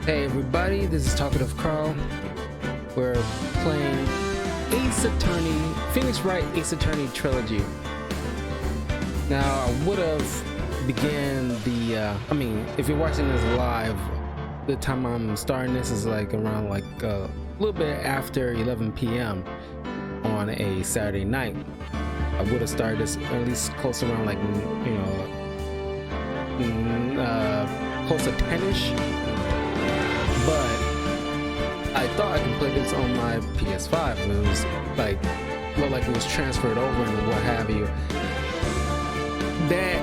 Hey everybody, this is Talkative Carl. We're playing Ace Attorney, Phoenix Wright Ace Attorney Trilogy. Now, I would have began the, if you're watching this live, the time I'm starting this is like around like a little bit after 11 p.m. on a Saturday night. I would have started this at least close around like, close to 10ish. But I thought I could play this on my PS5. It was like, looked like it was transferred over and what have you. That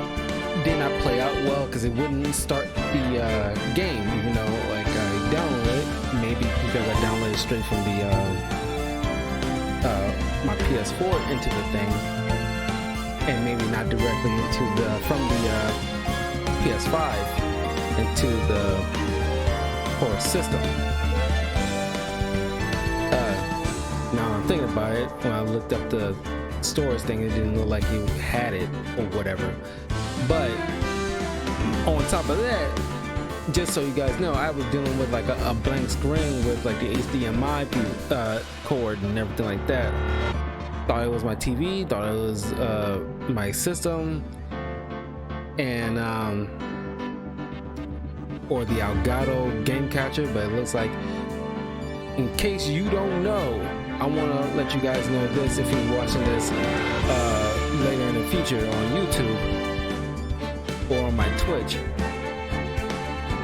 did not play out well because it wouldn't start the game, even though like I downloaded it. Maybe because I downloaded straight from the my PS4 into the thing, and maybe not directly into from the PS5 into the core system. Now I'm thinking about it, when I looked up the storage thing, it didn't look like you had it or whatever. But on top of that, just so you guys know, I was dealing with like a blank screen with like the HDMI cord and everything like that. Thought it was my TV, thought it was my system, and or the Elgato game catcher, but it looks like, in case you don't know, I want to let you guys know this if you're watching this later in the future on YouTube or on my Twitch.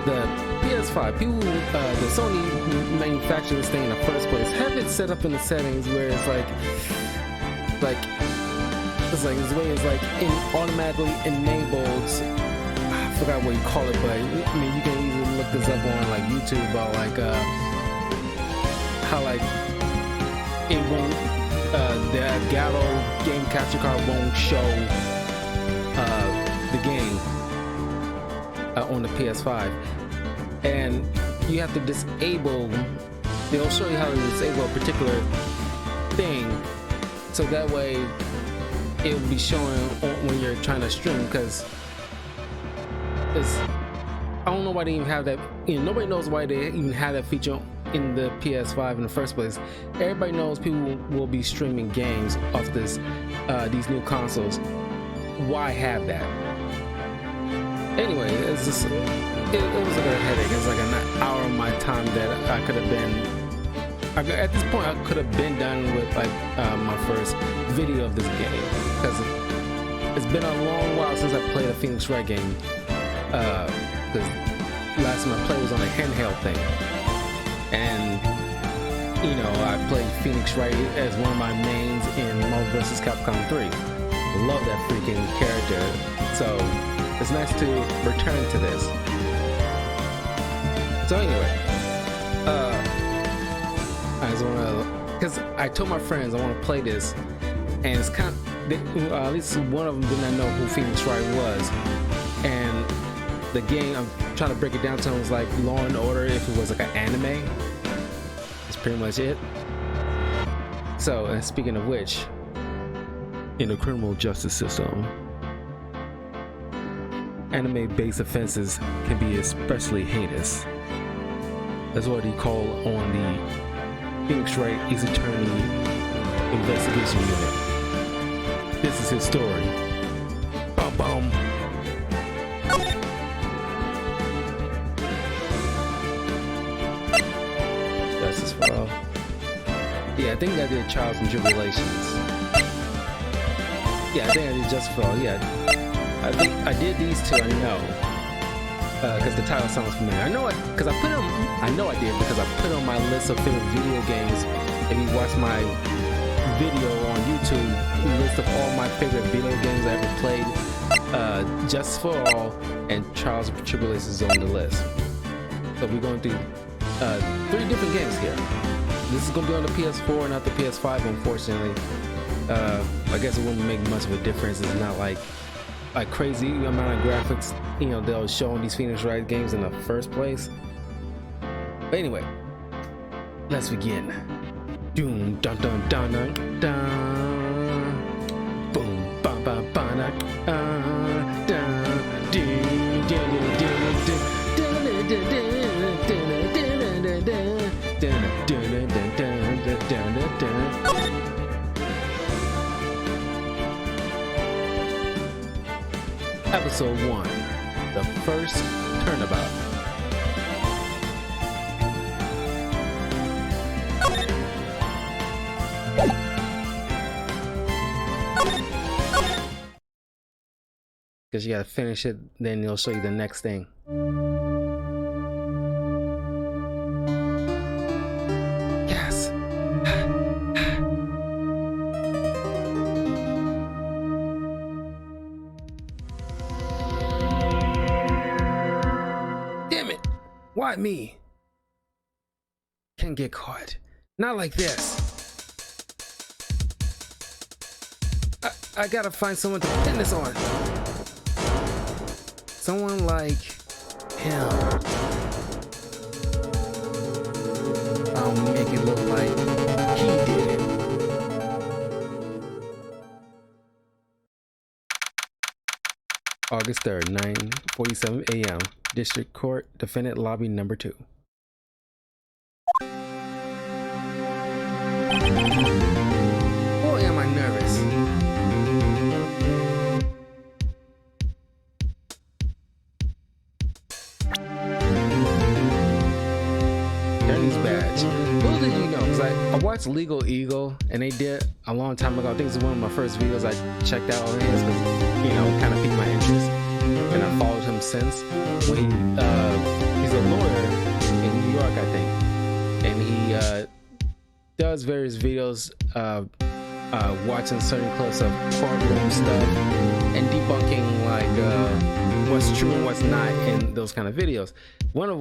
The PS5, people, the Sony who manufactured this thing in the first place, have it set up in the settings where it's like this way is like automatically enabled. I forgot what you call it, but I mean you can easily look this up on like YouTube about like how like it won't the Elgato game capture card won't show the game on the PS5, and you have to disable. They'll show you how to disable a particular thing, so that way it will be showing when you're trying to stream. Because I don't know why they even have that. Nobody knows why they even have that feature in the PS5 in the first place. Everybody knows people will be streaming games off these new consoles. Why have that? Anyway, it's just, it was like a headache. It's like an hour of my time that I could have been. At this point, I could have been done with like my first video of this game, because it's been a long while since I played a Phoenix Wright game. Because last time I played was on a handheld thing, and I played Phoenix Wright as one of my mains in Marvel vs. Capcom 3. I love that freaking character, so it's nice to return to this. So anyway, I just wanna, because I told my friends I want to play this, and it's kind of, at least one of them did not know who Phoenix Wright was, and the game, I'm trying to break it down to them, was like Law and Order if it was like an anime. That's pretty much it. So, and speaking of which, in the criminal justice system, anime-based offenses can be especially heinous. That's what he called on the Phoenix Wright Ace Attorney Investigation Unit. This is his story. Bum bum. Justice for all. Yeah, I think I did Trials and Tribulations. Yeah, I think I did Justice for All. Yeah, I think I did these two. I know, because the title sounds familiar. I know because I know I did because I put on my list of favorite video games. If you watch my video on YouTube, list of all my favorite video games I ever played, Justice for All and Trials and Tribulations is on the list. So we're going through 3 different games here. This is going to be on the PS4, not the PS5, unfortunately. I guess it wouldn't make much of a difference. It's not like crazy amount of graphics, they'll show on these Phoenix Wright games in the first place. But anyway, let's begin. Doom dun dun dun dun dun. Boom ba ba ba da dun dun dun dun dun dun dun dun dun dun. Dun, dun, dun. Episode 1, the first Turnabout. Because you gotta finish it, then it'll show you the next thing. Yes. Damn it! Why me? Can't get caught. Not like this. I gotta find someone to pin this on. Someone like him. I'll make it look like he did it. August 3rd, 9:47 a.m. District Court, Defendant Lobby Number 2. Boy, am I nervous. Badge. Little did you know, because I watched Legal Eagle, and they did a long time ago. I think it's one of my first videos I checked out on his, because, you know, it kind of piqued my interest, and I followed him since. When he's a lawyer in New York, I think, and he does various videos watching certain clips of courtroom stuff and debunking like what's true and what's not in those kind of videos. One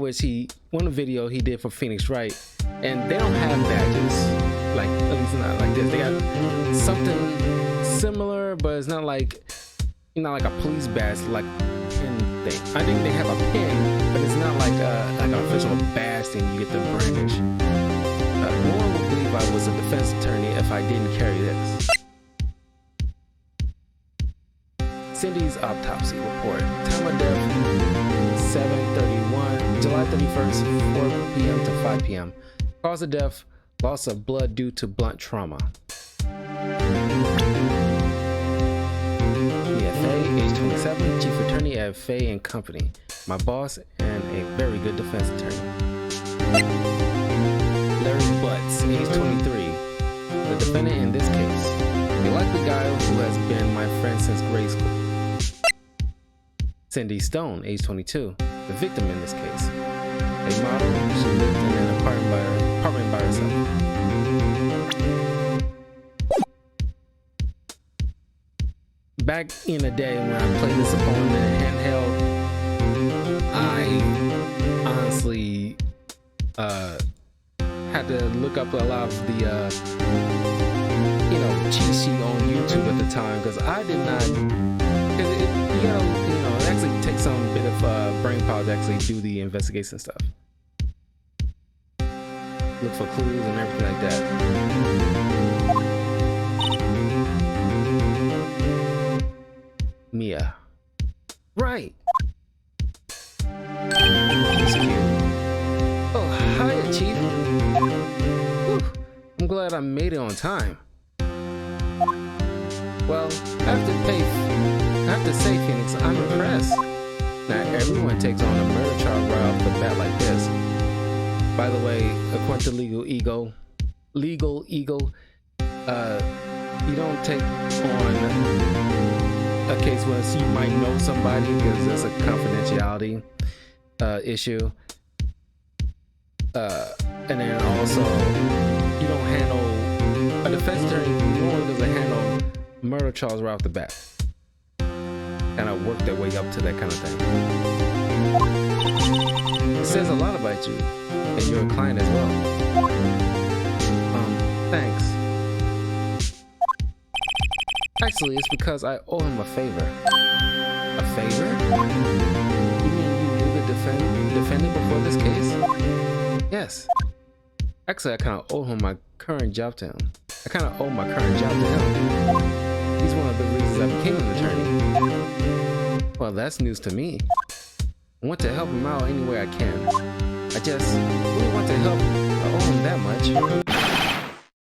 video he did for Phoenix Wright, and they don't have badges, like at least not like this. They got something similar, but it's not like a police badge like pin thing. I think they have a pin, but it's not like an official badge thing you get to brandish. No one would believe I was a defense attorney if I didn't carry this. Cindy's autopsy report. Time of death, 7:31, July 31st, 4 p.m. to 5 p.m. Cause of death, loss of blood due to blunt trauma. EFA, age 27, chief attorney at Fay and Company. My boss and a very good defense attorney. Larry Butts, age 23, the defendant in this case. A likely guy who has been my friend since grade school. Cindy Stone, age 22, the victim in this case. A model, she lived in an apartment by herself. Back in the day when I played this on the handheld, I honestly had to look up a lot of the cheat sheet on YouTube at the time, because I did not, because it actually takes some bit of brain power to actually do the investigation stuff, look for clues and everything like that. Mia, right? That's cute. Oh, hiya, Chief. Whew. I'm glad I made it on time. Well, I have to say, Phoenix, I'm impressed. Not everyone takes on a murder charge right off the bat like this. By the way, according to Legal Eagle, you don't take on a case where you might know somebody because there's a confidentiality issue. And then also, you don't handle, a defense attorney normally doesn't handle murder charge right off the bat. Kind of work their way up to that kind of thing. It says a lot about you and your client as well. Thanks. Actually, it's because I owe him a favor. A favor? You mean you knew the defendant before this case? Yes. Actually, I kind of owe him my current job to him. He's one of the reasons I became an attorney. Well, that's news to me. I want to help him out any way I can. I just really want to help. I owe him that much.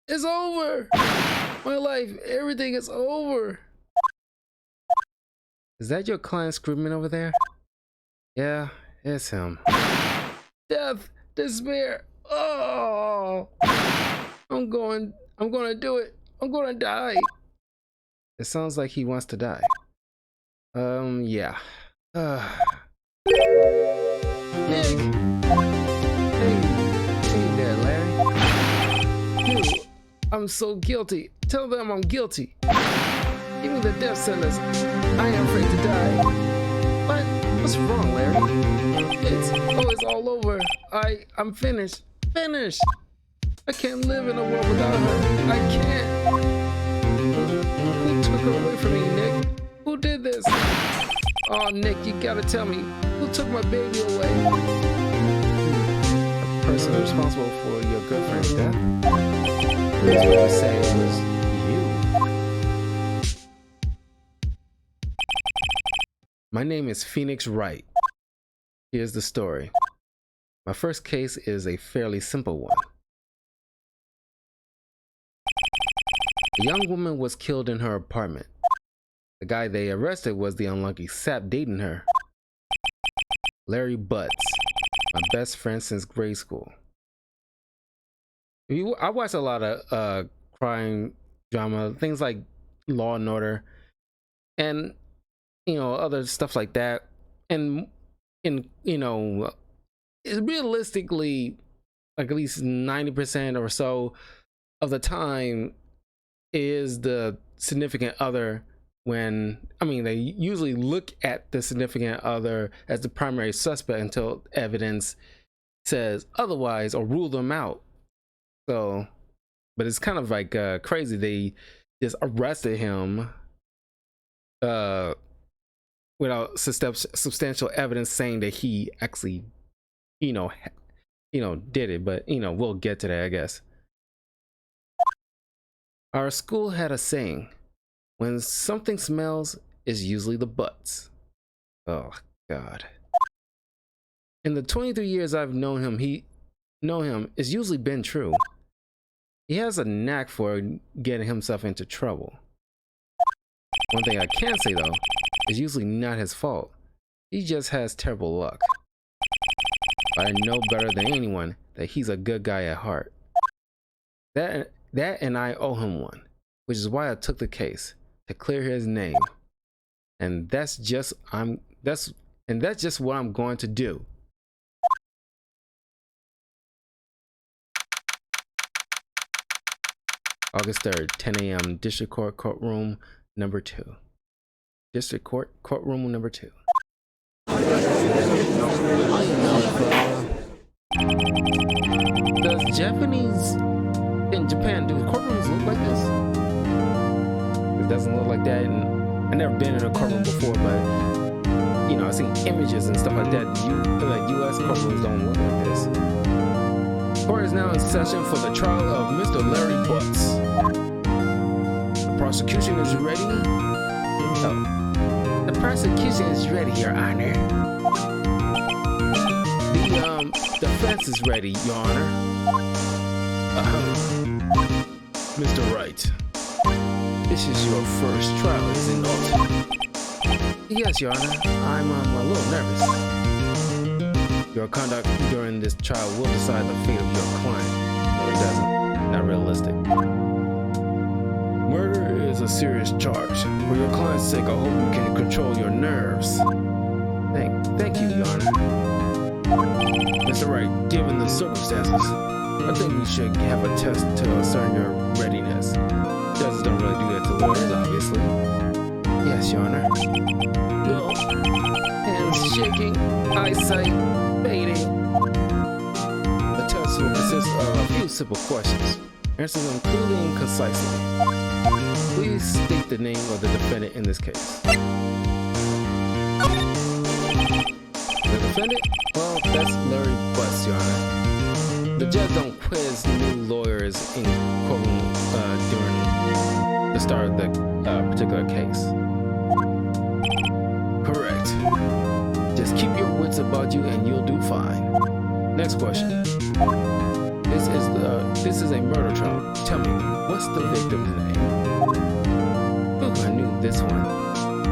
It's over. My life, everything is over. Is that your client screaming over there? Yeah, it's him. Death, despair. Oh, I'm gonna do it. I'm gonna die. It sounds like he wants to die. Yeah. Nick! Hey there, Larry. You, I'm so guilty. Tell them I'm guilty. Give me the death sentence. I am afraid to die. What's wrong, Larry? It's all over. I'm finished. Finished! I can't live in a world without her. I can't. Who took her away from me, Nick? Who did this? Oh, Nick, you gotta tell me. Who took my baby away? The person responsible for your girlfriend's death? Please what you say it was you. My name is Phoenix Wright. Here's the story. My first case is a fairly simple one. A young woman was killed in her apartment. The guy they arrested was the unlucky sap dating her. Larry Butts, my best friend since grade school. I watch a lot of crime drama, things like Law and Order, and other stuff like that. And realistically, like at least 90% or so of the time is the significant other. When they usually look at the significant other as the primary suspect until evidence says otherwise or rule them out. So, but it's kind of like crazy. They just arrested him without substantial evidence saying that he actually, did it. But we'll get to that, I guess. Our school had a saying: when something smells, it's usually the butts. Oh, God. In the 23 years I've known him, it's usually been true. He has a knack for getting himself into trouble. One thing I can say, though, is usually not his fault. He just has terrible luck. I know better than anyone that he's a good guy at heart. That and I owe him one, which is why I took the case, to clear his name. And that's just what I'm going to do. August 3rd, 10 a.m. District Court Courtroom number 2. District Court Courtroom number 2. Does Japanese in Japan, do courtrooms look like this? It doesn't look like that, and I've never been in a courtroom before, but I've seen images and stuff like that. Like U.S. courtrooms don't look like this. Court is now in session for the trial of Mr. Larry Butts. The prosecution is ready. Oh, the prosecution is ready, Your Honor. The defense is ready, Your Honor. Mr. Wright, this is your first trial, is it not? Yes, Your Honor. I'm a little nervous. Your conduct during this trial will decide the fate of your client. No, it doesn't. Not realistic. Murder is a serious charge. For your client's sake, I hope you can control your nerves. Thank you, Your Honor. Mr. Wright, given the circumstances, I think we should have a test to ascertain your readiness. Judges don't really do that to lawyers, obviously. Yes, Your Honor. Well, hands shaking, eyesight fading. The test will consist of a few simple questions. Answer them clearly and concisely. Please state the name of the defendant in this case. The defendant? Well, that's Larry Butts, Your Honor. The judge don't quiz new lawyers in courtroom during the start of the particular case. Correct. Just keep your wits about you and you'll do fine. Next question. This is This is a murder trial. Tell me, what's the victim's name? Ooh, I knew this one.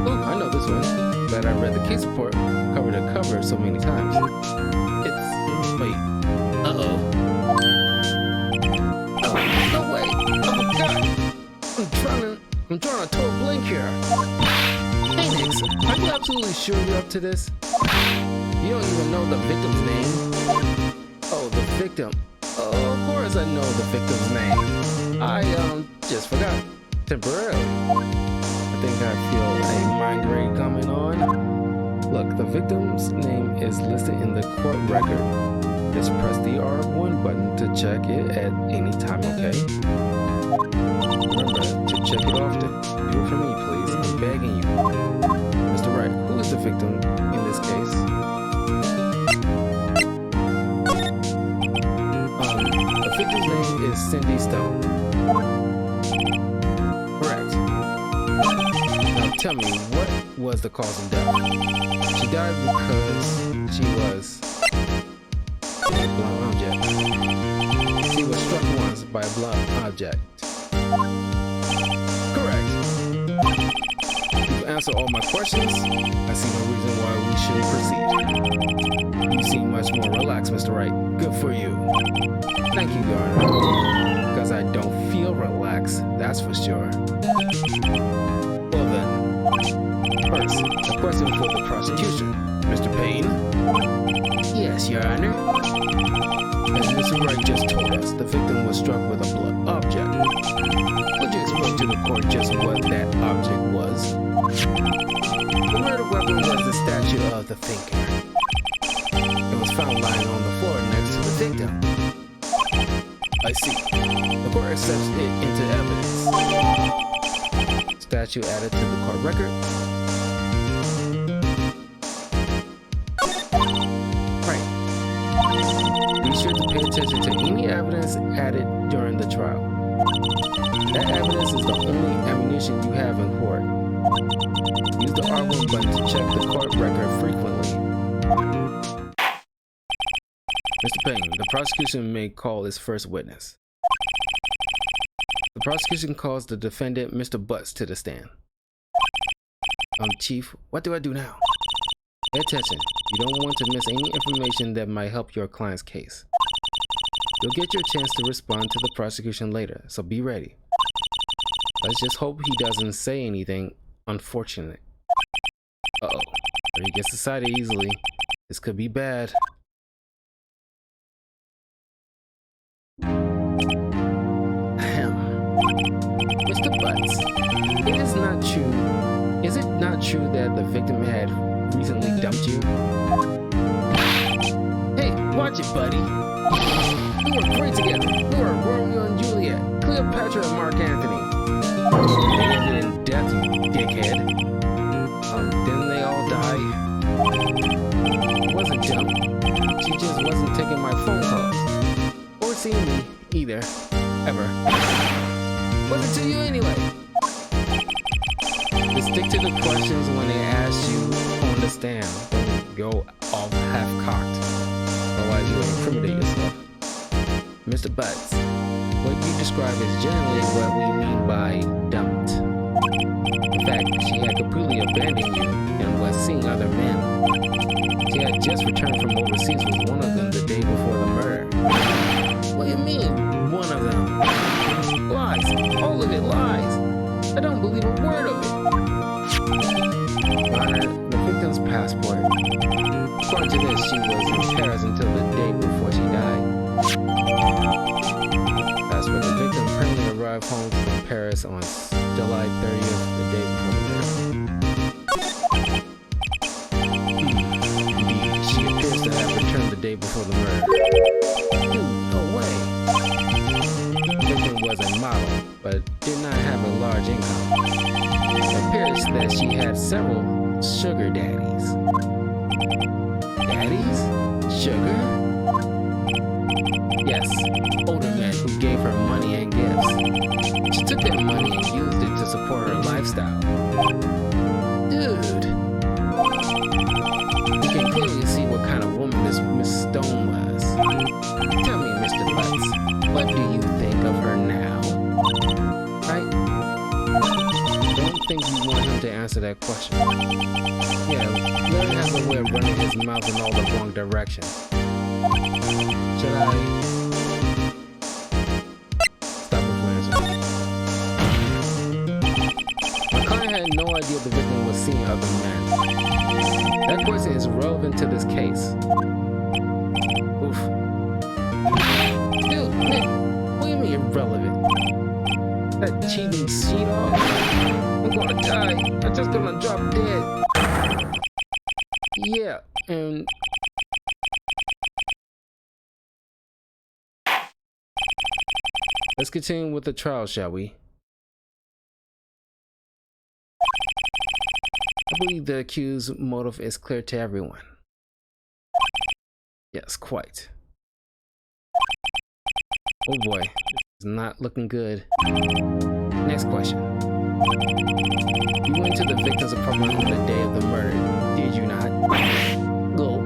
Ooh, I know this one. Glad I read the case report cover to cover so many times. Wait. Uh-oh. Oh, no way. Oh my god. I'm drawing a total blank here. Phoenix, are you absolutely sure you're up to this? You don't even know the victim's name? Oh, the victim. Oh, of course I know the victim's name. I just forgot. Temporarily. I think I feel a migraine coming on. Look, the victim's name is listed in the court record. Just press the R1 button to check it at any time, okay? Remember to check it often. Do it for me, please. I'm begging you. Mr. Wright, who is the victim in this case? The victim's name is Cindy Stone. Correct. Now tell me, what was the cause of death? She died because she was a blunt object. She was struck once by a blunt object. Correct. You've answered all my questions. I see no reason why we shouldn't proceed. You seem much more relaxed, Mr. Wright. Good for you. Thank you, Your Honor. Because I don't feel relaxed, that's for sure. Well then, first, a question for the prosecution. Mr. Payne? Yes, Your Honor. As Mr. Wright just told us, the victim was struck with a blunt object. Would you explain to the court just what that object was? The murder weapon was the statue of the thinker. It was found lying on the floor next to the victim. I see. The court accepts it into evidence. Statue added to the court record. Right. Be sure to pay attention to any evidence added during the trial. That evidence is the only ammunition you have in court. Use the R1 button to check the court record frequently. Mr. Payne, the prosecution may call its first witness. The prosecution calls the defendant, Mr. Butts, to the stand. Chief, what do I do now? Pay attention. You don't want to miss any information that might help your client's case. You'll get your chance to respond to the prosecution later, so be ready. Let's just hope he doesn't say anything unfortunate. Uh-oh. If he gets decided easily, this could be bad. Mr. Butts, is it not true that the victim had recently dumped you? Hey, watch it, buddy. We were great together. We were Romeo and Juliet, Cleopatra and Mark Antony. It ended in death, you dickhead. Didn't they all die? It wasn't dumb. She just wasn't taking my phone calls. Or seeing me, either. Ever. Wasn't to you anyway. Just stick to the questions when they ask you on the stand. Don't go all half-cocked. Otherwise you will incriminate yourself. Mr. Butts, what you describe is generally what we mean by dumped. In fact, she had completely abandoned you and was seeing other men. She had just returned from overseas with one of them the day before the murder. What do you mean, one of them? Lies. All of it lies. I don't believe a word of it. Your Honor, the victim's passport. According to this, she was in Paris until the day before she died. That's when the victim apparently arrived home from Paris on July 30th, the day before the murder. Indeed, she appears to have returned the day before the murder. No way. The victim was a model, but did not have a large income. It appears that she had several sugar daddies. Daddies? Sugar? Yes, older men who gave her money and gifts. She took that money and used it to support her lifestyle. Dude. You can clearly see what kind of woman this Miss Stone was. Tell me, Mr. Butts, what do you think? answer that question. Yeah, Larry has a way of running his mouth in all the wrong directions. Should I stop before answering? My client had no idea the victim was seeing other men. That question is relevant to this case. Oof. Dude, Nick, what do you mean irrelevant? That cheating she-dog? I'm gonna die. I'm just gonna drop dead. Yeah, and... let's continue with the trial, shall we? I believe the accused's motive is clear to everyone. Yes, quite. Oh boy, it's not looking good. Next question. You went to the victim's apartment on the day of the murder, did you not? Go.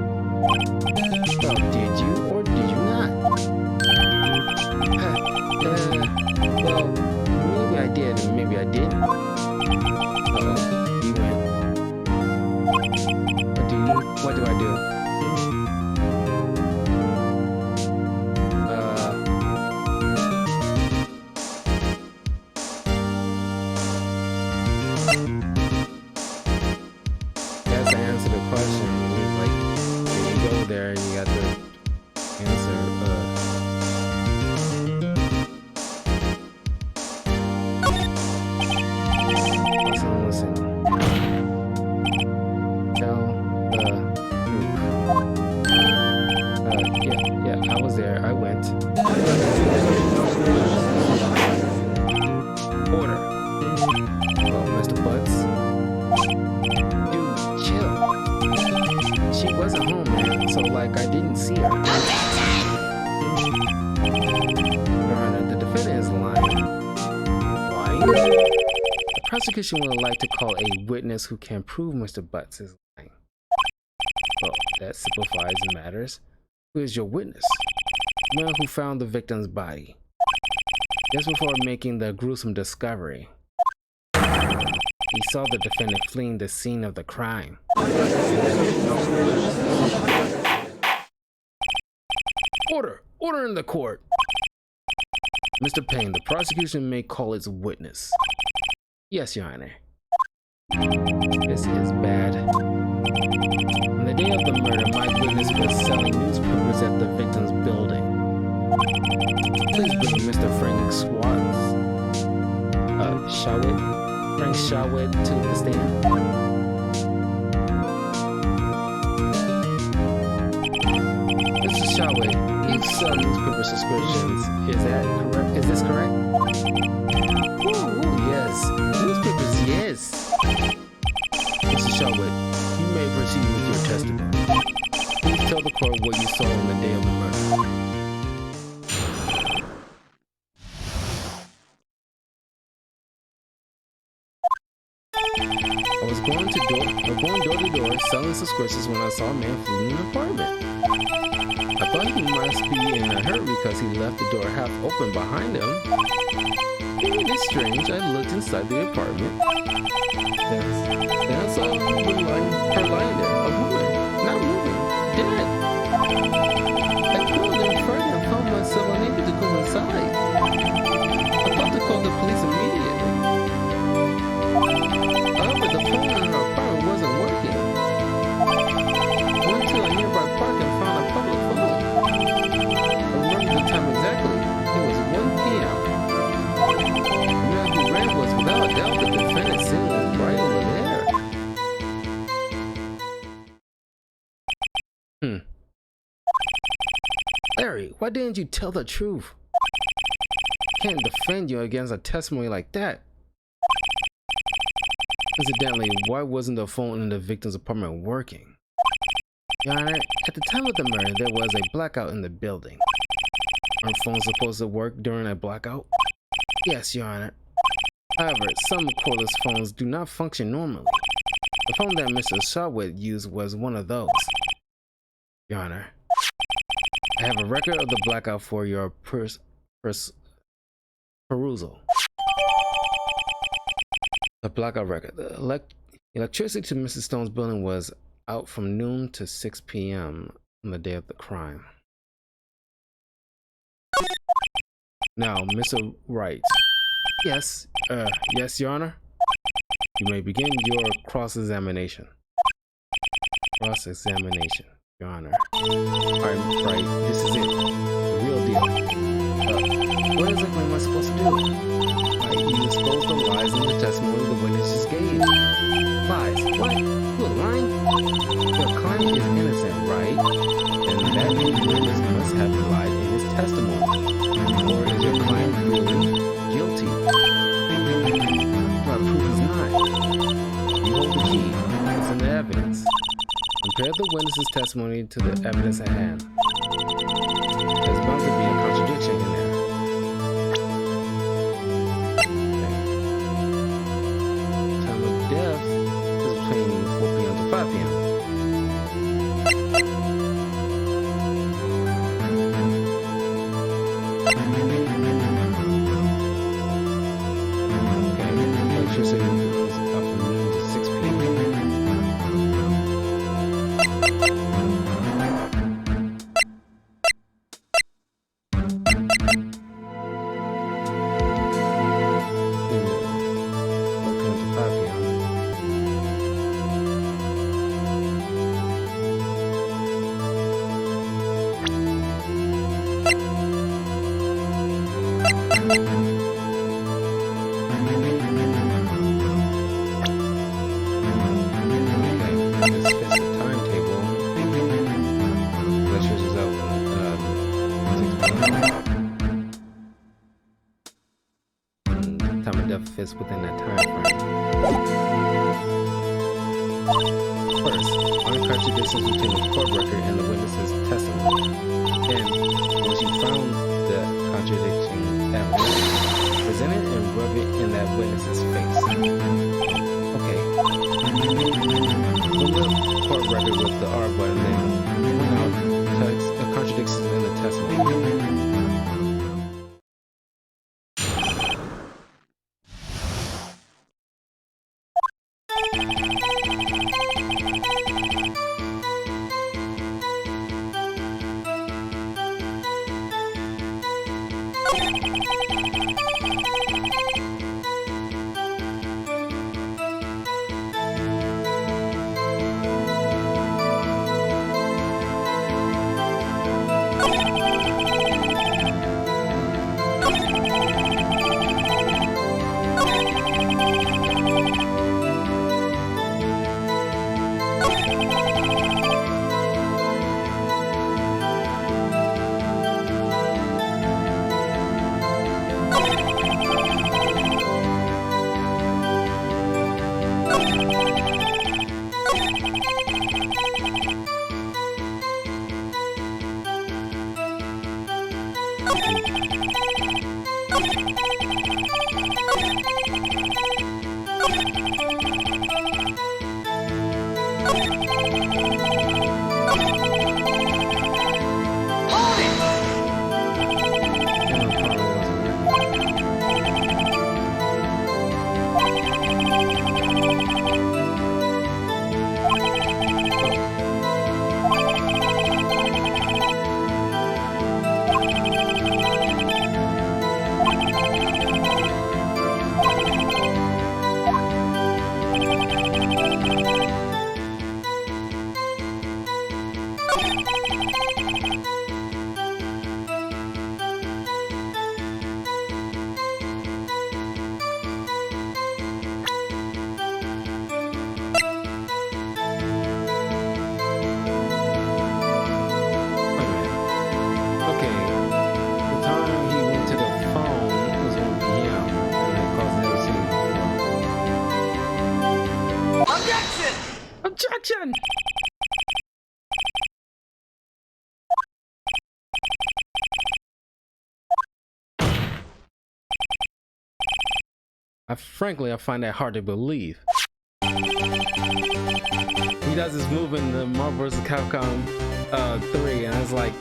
Well, did you or did you not? Well, maybe I did and maybe I didn't. You went. What do I do? That's the answer to the question. Like, when you go there, you got to answer. Listen. Tell the group. Yeah, I was there. I went. Order. Oh, Mr. Butts. Dude, chill. She wasn't home, man, so like I didn't see her. Your Honor, the defendant is lying. Lying? The prosecution would like to call a witness who can prove Mr. Butts is lying. Well, that simplifies matters. Who is your witness? The man who found the victim's body. Just before making the gruesome discovery, he saw the defendant fleeing the scene of the crime. Order! Order in the court! Mr. Payne, the prosecution may call its witness. Yes, Your Honor. This is bad. On the day of the murder, my witness was selling newspapers at the victim's building. Please bring Mr. Frank Shawit to the stand. Mr. Shawit, you sell newspaper subscriptions. Is that correct? Is this correct? Ooh, yes. Newspapers, yes. Mr. Shawit, you may proceed with your testimony. Please tell the court what you saw on the day of the murder. I was going door to door selling subscriptions when I saw a man fleeing an apartment. I thought he must be in a hurry because he left the door half open behind him. It is strange. I looked inside the apartment. Then I saw her lying there, a woman, not moving, dead. I crawled in further and found myself unable to go inside. I thought to call the police immediately. However, the phone in our apartment wasn't working. I went to a nearby park and found a public phone. I remember the time exactly. It was 1 p.m. The man who rang was without a doubt the defendant sitting right over there. Larry, why didn't you tell the truth? I can't defend you against a testimony like that. Incidentally, why wasn't the phone in the victim's apartment working? Your Honor, at the time of the murder, there was a blackout in the building. Aren't phones supposed to work during a blackout? Yes, Your Honor. However, some cordless phones do not function normally. The phone that Mr. Shawit used was one of those. Your Honor, I have a record of the blackout for your perusal. The blackout record. Electricity to Mrs. Stone's building was out from noon to 6 p.m. on the day of the crime. Now, Mr. Wright. Yes, yes, Your Honor. You may begin your cross-examination. Cross-examination, Your Honor. Alright, right, this is it. The real deal. What exactly am I supposed to do? You expose the lies in the testimony the witnesses gave. Lies? What? You are lying? Your client is innocent, right? And that means the witness must have lied in his testimony. Or is your client really guilty? But proof is not. You hold the key. It's in the evidence. Compare the witness's testimony to the evidence at hand. There's bound to be a contradiction in there. Okay. Time of death is between 4 p.m. to 5 p.m. Okay. Electricity was up from noon to 6 p.m. Fits within that time frame. First, find contradictions between the court record and the witness's testimony. Then, once you found the contradicting evidence, present it and rub it in that witness's face. Okay. Fill the court record with the R button, then point out the contradictions in the testimony. Objection! Frankly, I find that hard to believe. He does this move in the Marvel vs. Capcom 3, and I was like,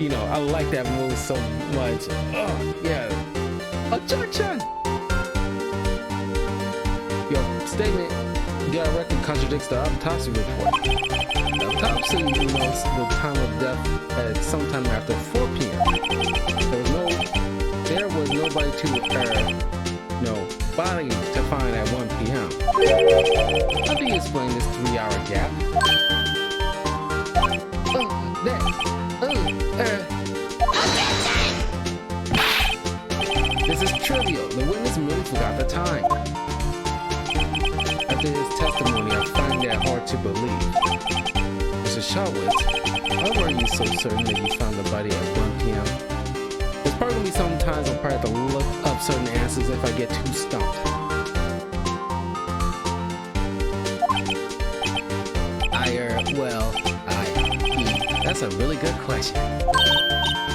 you know, I like that move so much. Oh, yeah. Objection! Your statement, directly contradicts the autopsy report. The autopsy notes the time of death at sometime after 4 p.m. There was nobody to find at 1 p.m. How do you explain this 3-hour gap? This is trivial. The witness merely forgot the time. After his testimony, I find that hard to believe. Mr. Shawitz, why were you so certain that you found the body at 1 p.m.? There's probably gonna be some times I'll probably have to look up certain answers if I get too stumped. That's a really good question.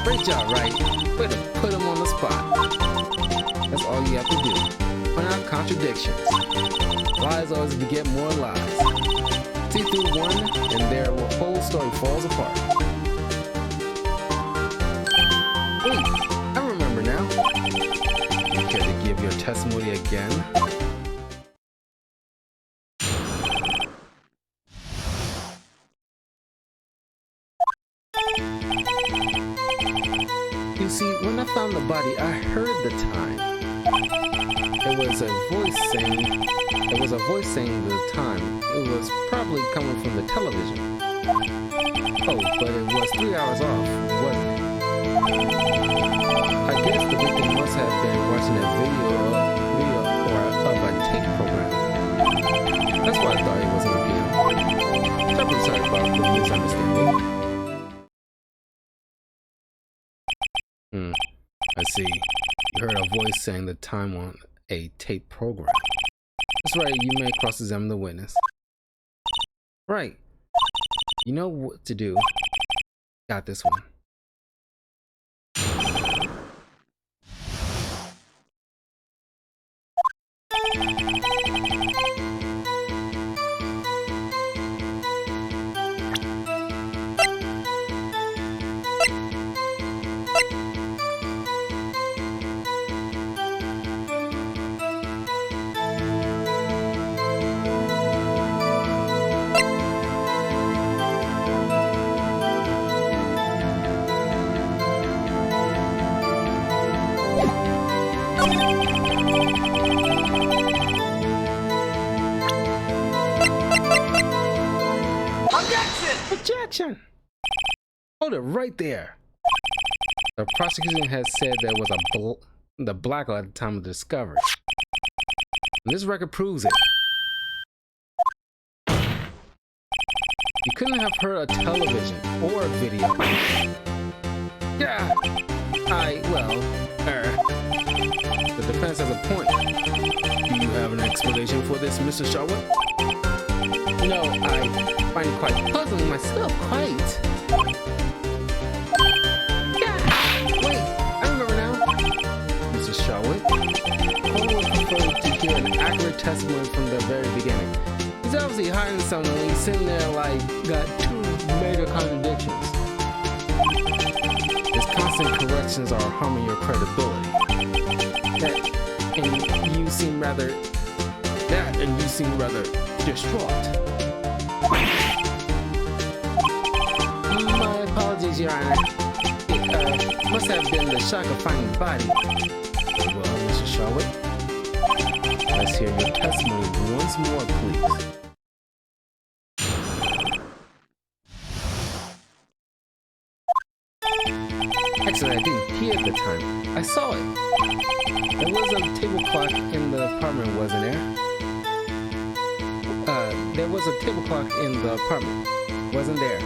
Great job, Wright. Way to put him on the spot. That's all you have to do. Point out contradictions. Lies always beget more lies. See through one, and their whole story falls apart. Wait, I remember now. You care to give your testimony again? You see, when I found the body, I heard the time. There was a voice saying the time. It was probably coming from the television. Oh, but it was 3 hours off, wasn't it? I guess the victim must have been watching a video or of a tape program. That's why I thought it was on PM. Terribly sorry about the misunderstanding. I see. You heard a voice saying the time on a tape program. That's right, you may cross-examine the witness. Right. You know what to do. Got this one. Objection! Hold it right there. The prosecution has said there was the blackout at the time of the discovery. And this record proves it. You couldn't have heard a television or a video. Yeah, the defense has a point. Do you have an explanation for this, Mr. Shawitz? No, I find it quite puzzling myself, quite. Yeah, wait, I remember now. Mr. Shawitz, Cole would prefer to hear an accurate testimony from the very beginning. He's obviously hiding something when he's sitting there like, got 2 major contradictions. His constant corrections are harming your credibility. And you seem rather distraught. My apologies, Your Honor. It must have been the shock of finding the body. Well, Mr. Shawitz, let's hear your testimony once more, please. Actually, I didn't hear at the time. I saw it. There was a table clock in the apartment, wasn't there? There was a table clock in the apartment, wasn't there?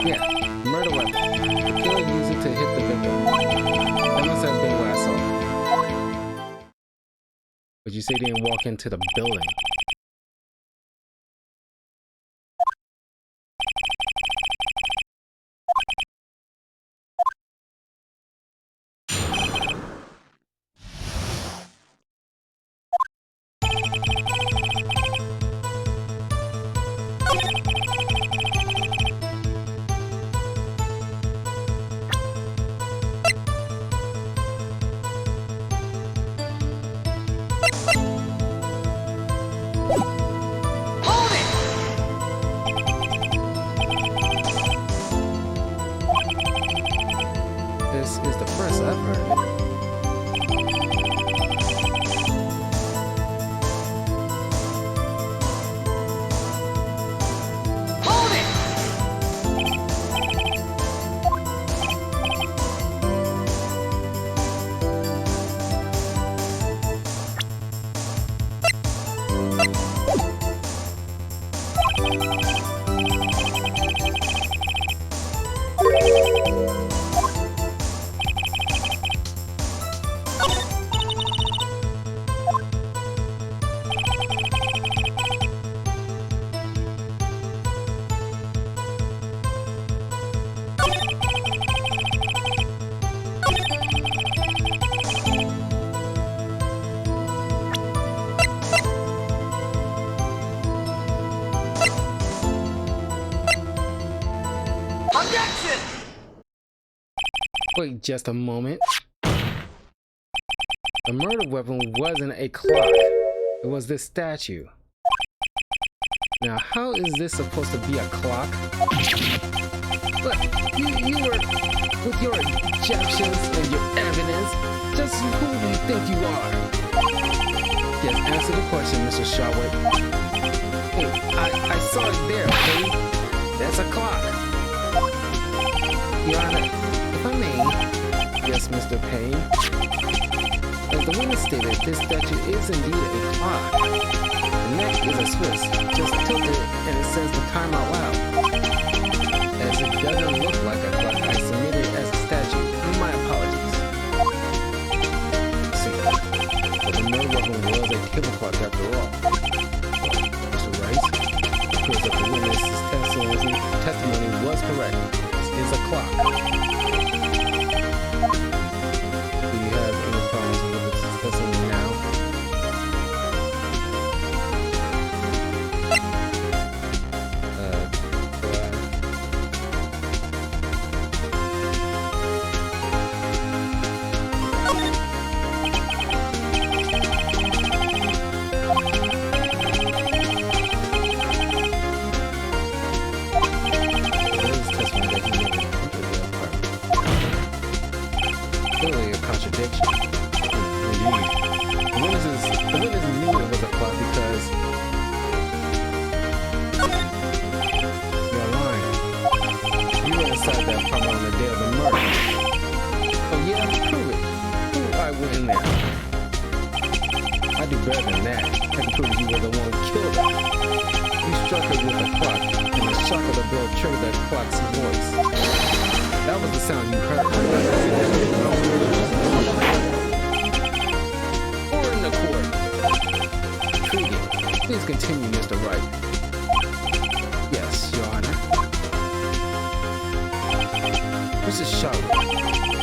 Yeah, murder weapon. The killer used it to hit the victim. That must have been what I saw. But you say he didn't walk into the building. Wait just a moment. The murder weapon wasn't a clock. It was this statue. Now, how is this supposed to be a clock? But you were, with your objections and your evidence, just who do you think you are? Yes, answer the question, Mr. Sharwood. Hey, I saw it there, okay? That's a clock. Your Honor, if I may. Yes, Mr. Payne. As the witness stated, this statue is indeed a clock. The neck is a Swiss, just tilted, and it says the time out loud. As it doesn't look like a clock, I submit it as a statue. My apologies. See, but the murder weapon was a table clock after all. Mr. Wright, it appears that the witness's testimony was correct. This is a clock. Do you have any problems with its testimony now? Contradiction. Indeed. The witness knew it was a clock because you're lying. You were inside that apartment on the day of the murder. Oh yeah? Prove it. Prove I went in there. I do better than that. I can prove you were the one who killed her. You struck her with a clock, and the shock of the blow triggered that clock's voice. That was the sound you heard. Or in the court. Intriguing. Please continue, Mr. Wright. Yes, Your Honor. Mrs. Shaw,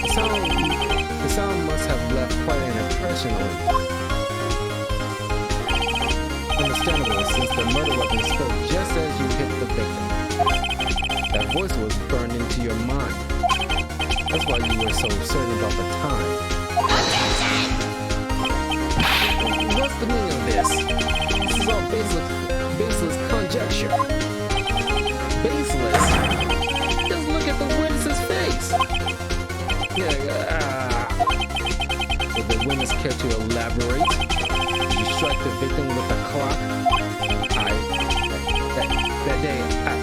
the sound must have left quite an impression on you. Understandable, since the murder weapon spoke just as you hit the victim. That voice was burned into your mind. That's why you were so certain about the time. What's the meaning of this? This is all baseless conjecture. Baseless? Just look at the witness's face. Would the witness care to elaborate? Did you strike the victim with a clock? That day, I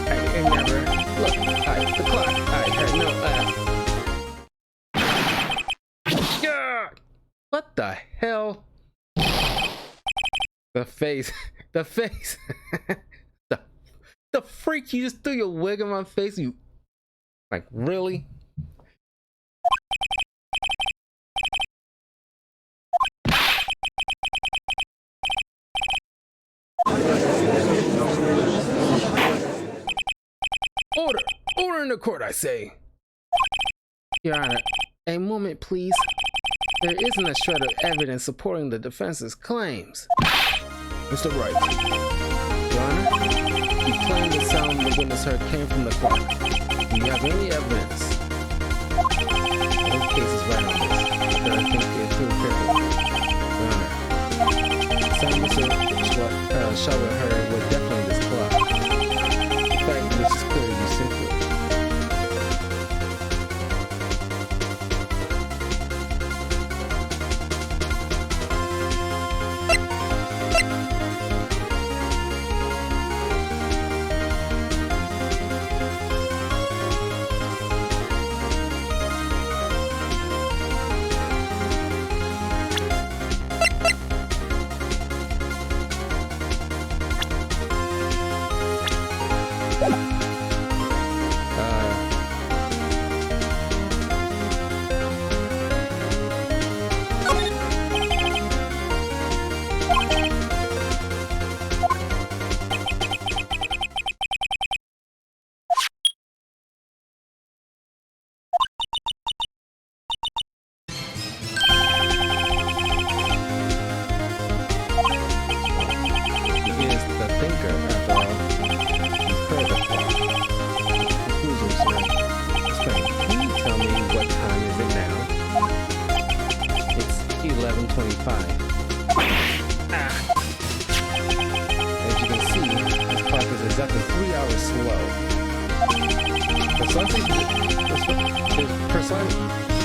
never. Look, the clock. I had no. What the hell? The face. The face. the freak! You just threw your wig in my face. You. Like, really? Order! Order in the court, I say! Your Honor, a moment, please. There isn't a shred of evidence supporting the defense's claims. Mr. Wright. Your Honor, you claim the sound the witness heard came from the clock. Do you have any evidence? The whole case is right on this, but I think it's too critical. Your Honor, the sound Mr. Shaw heard was definitely this clock. In fact, which is clear you simply. He is the thinker, after all. You've heard the clock. As you can see, this clock is exactly 3 hours slow.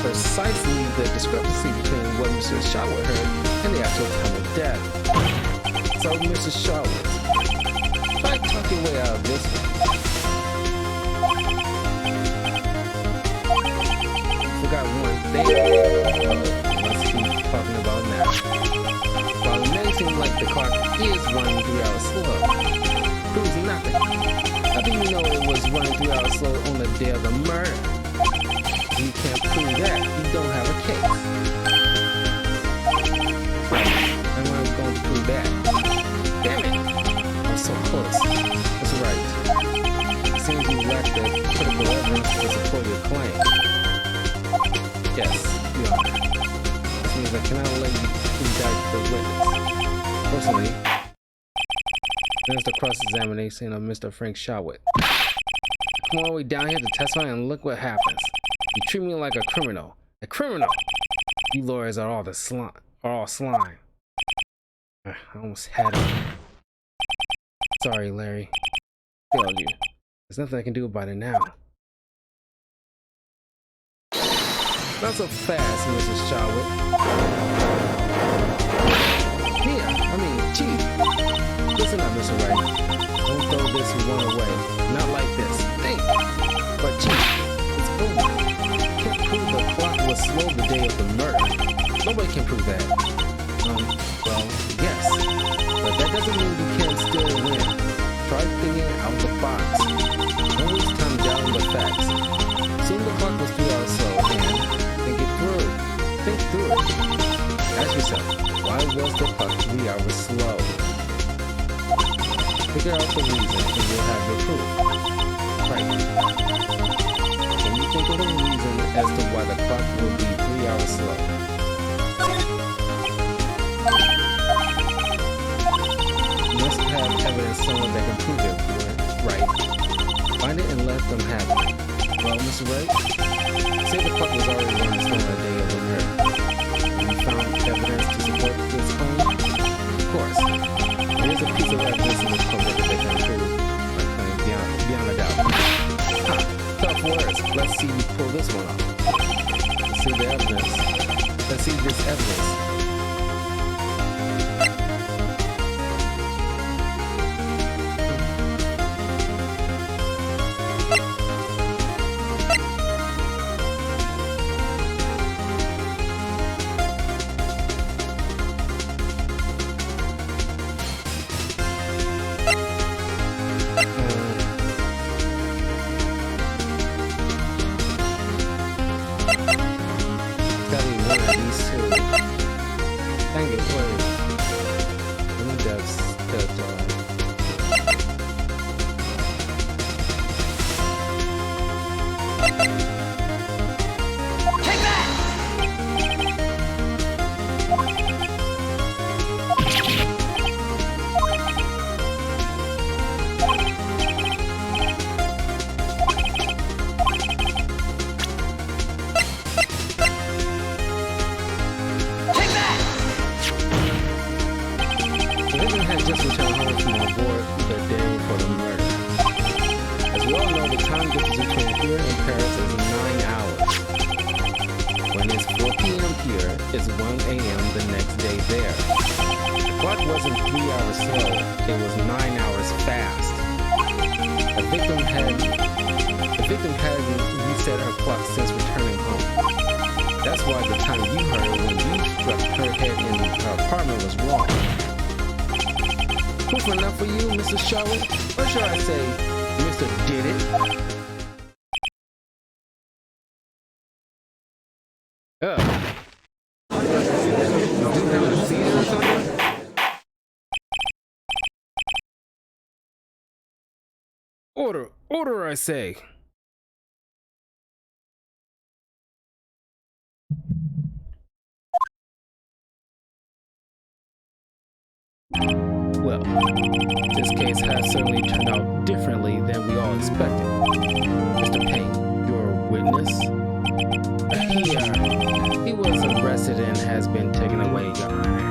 Precisely the discrepancy between what Mr. Charlotte heard and the actual time of death. So, Mr. Charlotte, try to talk your way out of this one. Forgot one thing. Let's keep talking about now. While it may seem like the clock is running 3 hours slow, proves nothing. How do you know it was running 3 hours slow on the day of the murder? You can't prove that. You don't have a case. I'm not going to prove that. Damn it! I'm so close. That's right. It seems you lack the critical evidence to support your claim. Yes, Your Honor. This means I cannot let you indict the witness. Personally, there's the cross-examination of Mr. Frank Shawit. Come all the way down here to testify and look what happens. You treat me like a criminal. A criminal! You lawyers are all slime. I almost had it. Sorry, Larry. Failed you. There's nothing I can do about it now. Not so fast, Mrs. Shawit. Chief. Listen up, Mr. Wright. Don't throw this one away. Not like this. Think. But Chief, it's over. Can't prove the clock was slow the day of the murder. Nobody can prove that. Well, yes. But that doesn't mean you can't still win. Try thinking out the box. Don't waste time doubting the facts. Assume the clock was 3 hours slow and think it through. Think through it. Ask yourself, why was the clock 3 hours slow? Figure out the reason and you'll have your proof. Right. Can you think of a reason as to why the clock will be 3 hours slow? You must have evidence someone that can prove it, right? Find it and let them have it. Well, Mr. Wright, say the clock was already running slow on the day of the murder. You found evidence to support this claim? Of course. There is a piece of evidence in this public that they can prove my claim beyond a doubt. Ha! Tough words. Let's see you pull this one off. Let's see the evidence. Let's see this evidence. Is 1 a.m. the next day there. The clock wasn't 3 hours slow, it was 9 hours fast. The victim hadn't reset her clock since returning home. That's why the time you heard when you struck her head in her apartment was wrong. Proof enough for you, Mrs. Charlotte? Or should I say, Mr. Did It? Order, I say. Well, this case has certainly turned out differently than we all expected. Mr. Payne, your witness? He was arrested and has been taken away, Your Honor.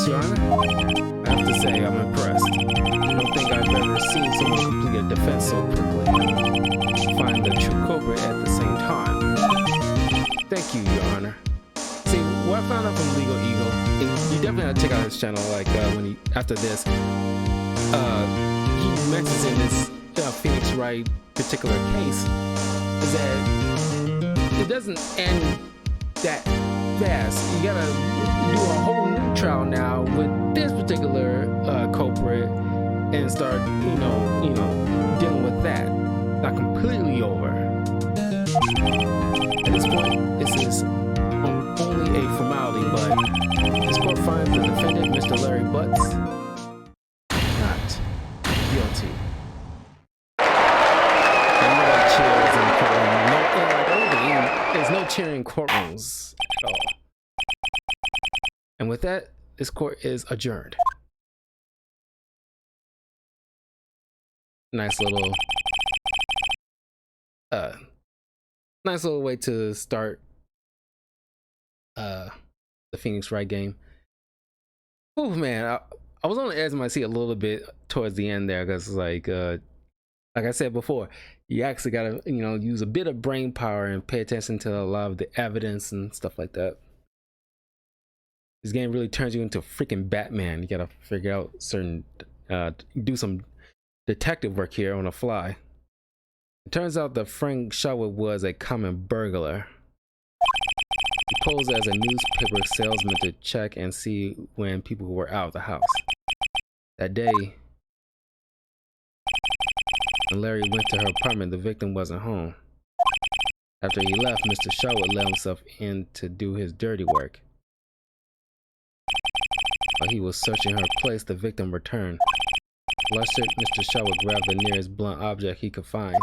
Yes, Your Honor. I have to say, I'm impressed. I don't think I've ever seen someone complete a defense so quickly. Find the true culprit at the same time. Thank you, Your Honor. See, what I found out from Legal Eagle, and you definitely have to check out his channel, like, when he, after this, he mentions in this Phoenix Wright particular case, is that it doesn't end that fast. You gotta do a whole new trial now with this particular culprit and start, you know, dealing with that. Not completely over. At this point, this is only a formality, but this court finds the defendant, Mr. Larry Butts, not guilty. There's no cheering courtrooms at all. And with that, this court is adjourned. Nice little way to start the Phoenix Wright game. Oh man, I was on the edge of my seat a little bit towards the end there, because like I said before, you actually gotta, you know, use a bit of brain power and pay attention to a lot of the evidence and stuff like that. This game really turns you into freaking Batman. You gotta figure out certain, do some detective work here on the fly. It turns out that Frank Sherwood was a common burglar. He posed as a newspaper salesman to check and see when people were out of the house. That day, when Larry went to her apartment, the victim wasn't home. After he left, Mr. Sherwood let himself in to do his dirty work. While he was searching her place, the victim returned. Flustered, Mr. Sherwood grabbed the nearest blunt object he could find.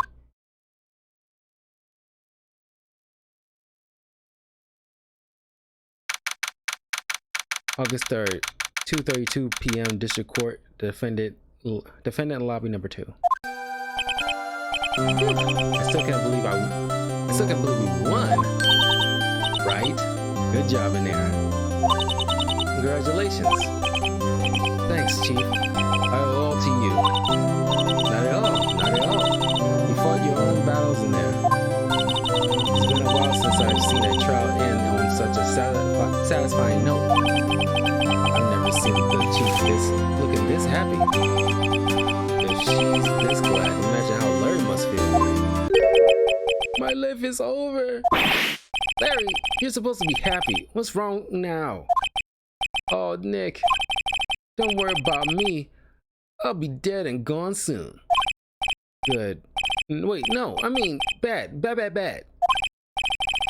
August 3rd, 2:32 p.m. District Court, defendant lobby number 2. I still can't believe we won. Right? Good job in there. Congratulations. Thanks, Chief. I owe all to you. Not at all. You fought your own battles in there. It's been a while since I've seen a trial end on such a satisfying note. I've never seen the Chief looking this happy. If she's this glad, imagine how Larry must feel. My life is over. Larry, you're supposed to be happy. What's wrong now? Oh, Nick, don't worry about me. I'll be dead and gone soon. Good. Wait, no, I mean bad.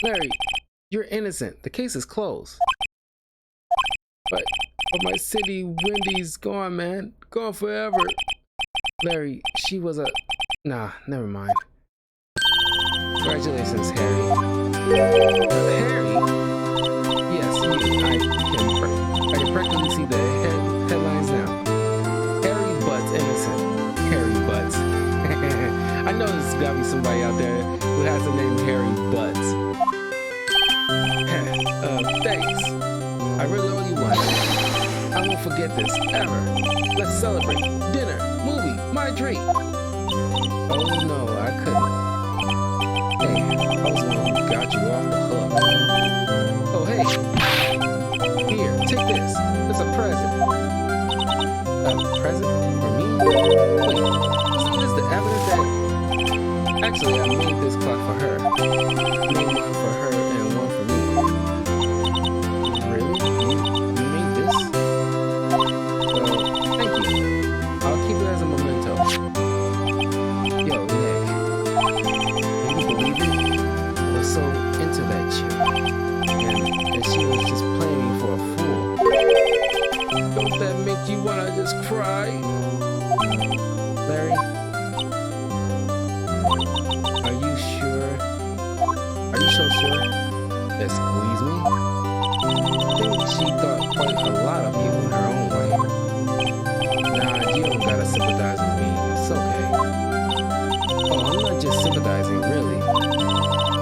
Larry, you're innocent. The case is closed. But my city, Wendy's gone, man. Gone forever. Larry, she was a... Nah, never mind. Congratulations, Harry. Harry? Yes, you. I can practically see the headlines now. Harry Butts innocent. Harry Butts. I know there's gotta be somebody out there who has the name Harry Butts. Thanks. I really owe you one. I won't forget this, ever. Let's celebrate. Dinner, movie, my treat. Oh no, I couldn't. Hey, I was the one who got you off the hook. Oh hey. Here, take this. It's a present. A present? For me? Wait, isn't this the evidence that... Actually, I made this clock for her. I made one for her and one for me. Really? You made this? Well, thank you. I'll keep it as a memento. Yo, Nick. Can you believe it? I was so into that chick. And she was just playing me for a fool. Don't that make you wanna just cry? Larry? Are you sure? Are you so sure? That squeeze me? I think she thought quite a lot of you in her own way. Nah, you don't gotta sympathize with me. It's okay. Oh, I'm not just sympathizing, really.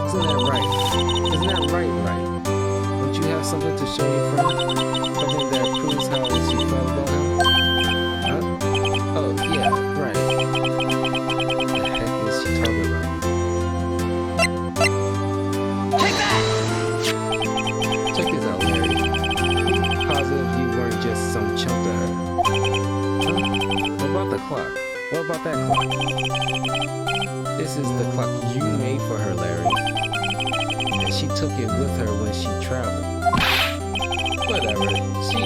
Isn't that right? Isn't that right? Don't you have something to show your friend? Something that proves how just some chump to her. Huh? What about the clock? What about that clock? This is the clock you made for her, Larry. And she took it with her when she traveled. Whatever. She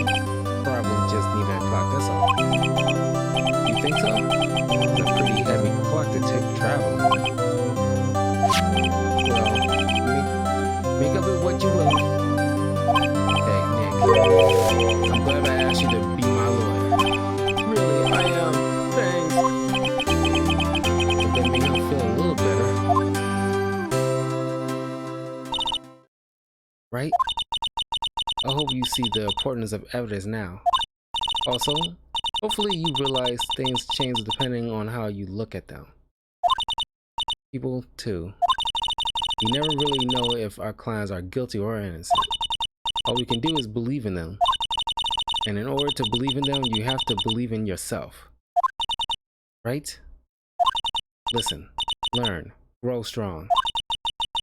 probably just needed a clock, that's all. You think so? It's a pretty heavy clock to take traveling. Well, make of it what you will. Hey, Nick. I'm glad I asked you to be my lawyer. Really, I am. Thanks. But that made him feel a little better. Right? I hope you see the importance of evidence now. Also, hopefully you realize things change depending on how you look at them. People, too. We never really know if our clients are guilty or innocent. All we can do is believe in them. And in order to believe in them, you have to believe in yourself. Right? Listen, learn, grow strong.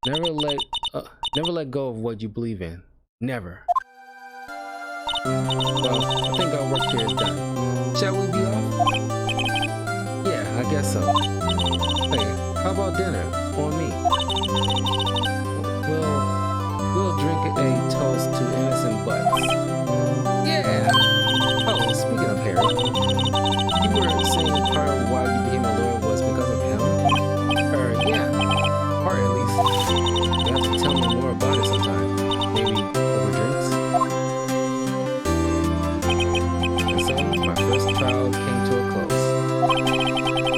Never let go of what you believe in. Never. Well, I think our work here is done. Shall we be off? Yeah, I guess so. Hey, how about dinner? On me. We'll drink a toast to innocent butts. Yeah! Oh, speaking of Harry, you were saying part of why you became a lawyer was because of him? Yeah. Part at least. You have to tell me more about it sometime. Maybe over drinks? And so, my first trial came to a close.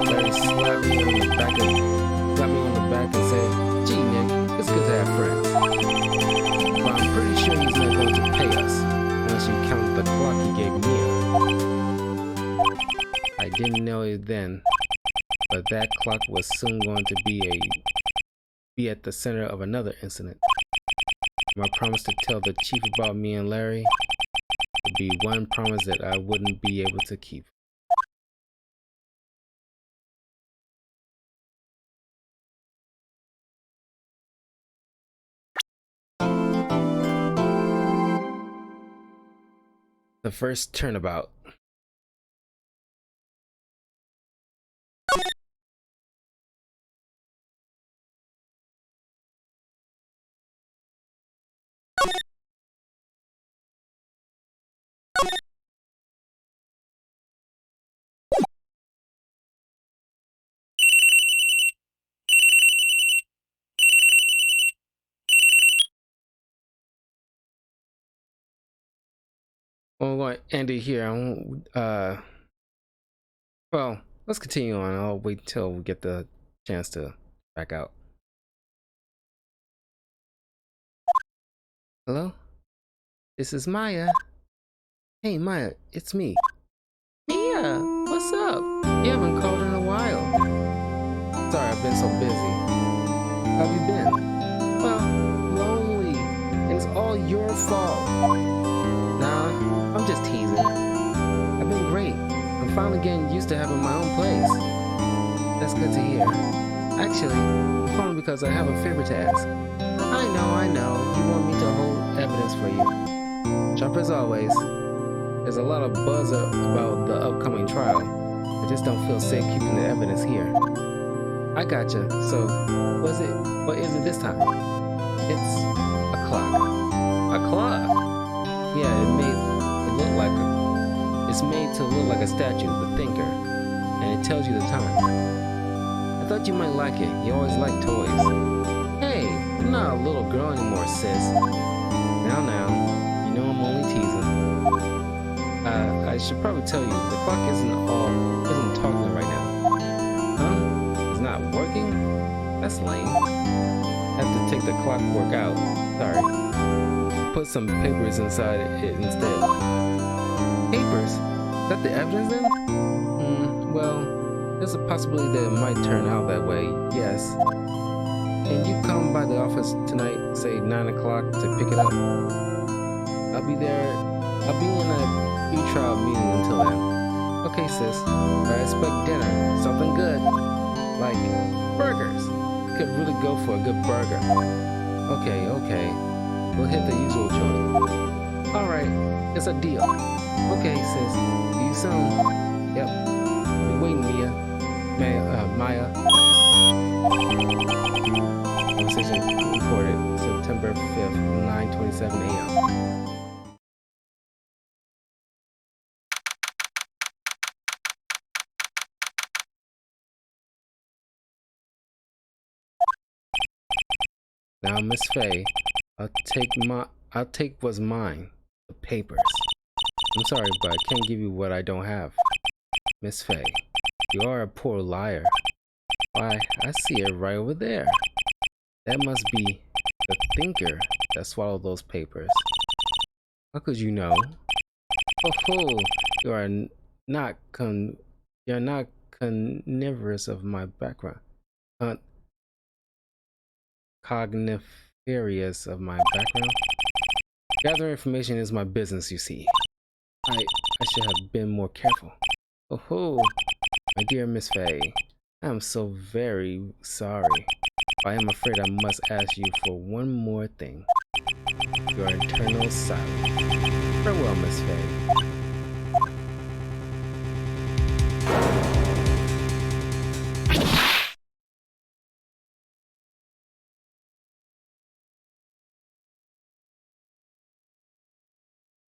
Larry slapped me on the back and said, "Gee, Nick, it's good to have friends. But I'm pretty sure he's not going to pay us unless you count the clock he gave Mia." I didn't know it then, but that clock was soon going to be at the center of another incident. My promise to tell the chief about me and Larry would be one promise that I wouldn't be able to keep. The first turnabout. Well, I'm going to end it here. Well, let's continue on. I'll wait till we get the chance to back out. Hello? This is Maya. Hey, Maya, it's me. Mia, what's up? You haven't called in a while. Sorry, I've been so busy. How have you been? Well, lonely. And it's all your fault. Nah, I'm just teasing. I've been great. I'm finally getting used to having my own place. That's good to hear. Actually, I'm calling because I have a favor to ask. I know. You want me to hold evidence for you. Sharp as always. There's a lot of buzz about the upcoming trial. I just don't feel safe keeping the evidence here. I gotcha. So, what is it this time? It's a clock. A clock? Yeah, it's made to look like a statue, the thinker, and it tells you the time. I thought you might like it. You always like toys. Hey, I'm not a little girl anymore, sis. Now, you know I'm only teasing. I should probably tell you, the clock isn't talking right now. Huh? It's not working? That's lame. I have to take the clockwork out. Sorry. Put some papers inside it instead. Papers? Is that the evidence then? Well, there's a possibility that it might turn out that way, yes. Can you come by the office tonight, say 9 o'clock, to pick it up? I'll be there. I'll be in a pre-trial meeting until then. Okay, sis. I expect dinner. Something good. Like burgers. Could really go for a good burger. Okay. We'll hit the usual joint. All right, it's a deal. Okay, sis. See you soon. Yep. I'll be waiting, Maya. Conversation recorded September 5th, 9:27 a.m. Now, Miss Faye, I'll take what's mine, the papers. I'm sorry, but I can't give you what I don't have. Miss Faye, you are a poor liar. Why, I see it right over there. That must be the thinker that swallowed those papers. How could you know? Oh, you're not carnivorous of my background. Cogniferous of my background. Gathering information is my business, you see. I should have been more careful. Oh, my dear Miss Faye, I am so very sorry. I am afraid I must ask you for one more thing. Your eternal silence. Farewell, Miss Faye.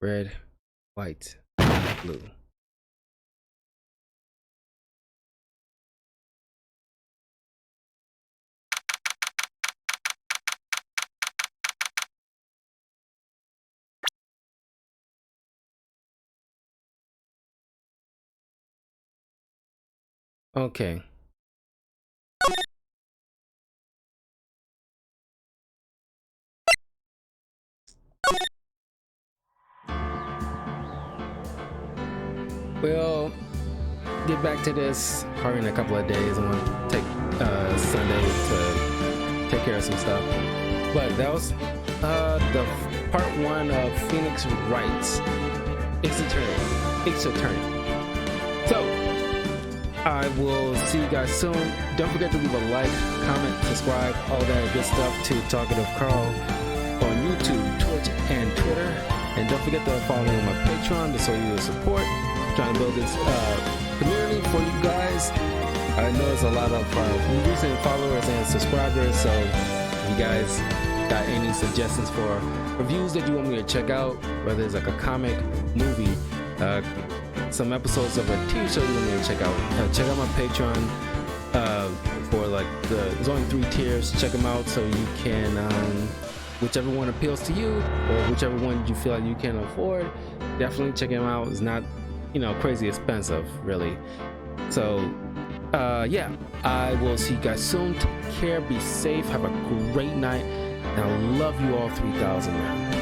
Red, white, blue. Okay. We'll get back to this probably in a couple of days. I'm gonna take Sunday to take care of some stuff. But that was the part 1 of Phoenix Wright's Ace Attorney. So I will see you guys soon. Don't forget to leave a like, comment, subscribe, all that good stuff to Talkative Carl on YouTube, Twitch, and Twitter. And don't forget to follow me on my Patreon to show you your support. I'm trying to build this community for you guys. I know there's a lot of recent followers and subscribers, so if you guys got any suggestions for reviews that you want me to check out, whether it's like a comic, movie, some episodes of a TV show you want me to check out my Patreon for like there's only 3 tiers. Check them out so you can whichever one appeals to you or whichever one you feel like you can afford, definitely check them out. It's not crazy expensive really. So yeah, I will see you guys soon. Take care, be safe, have a great night, and I love you all 3000, man.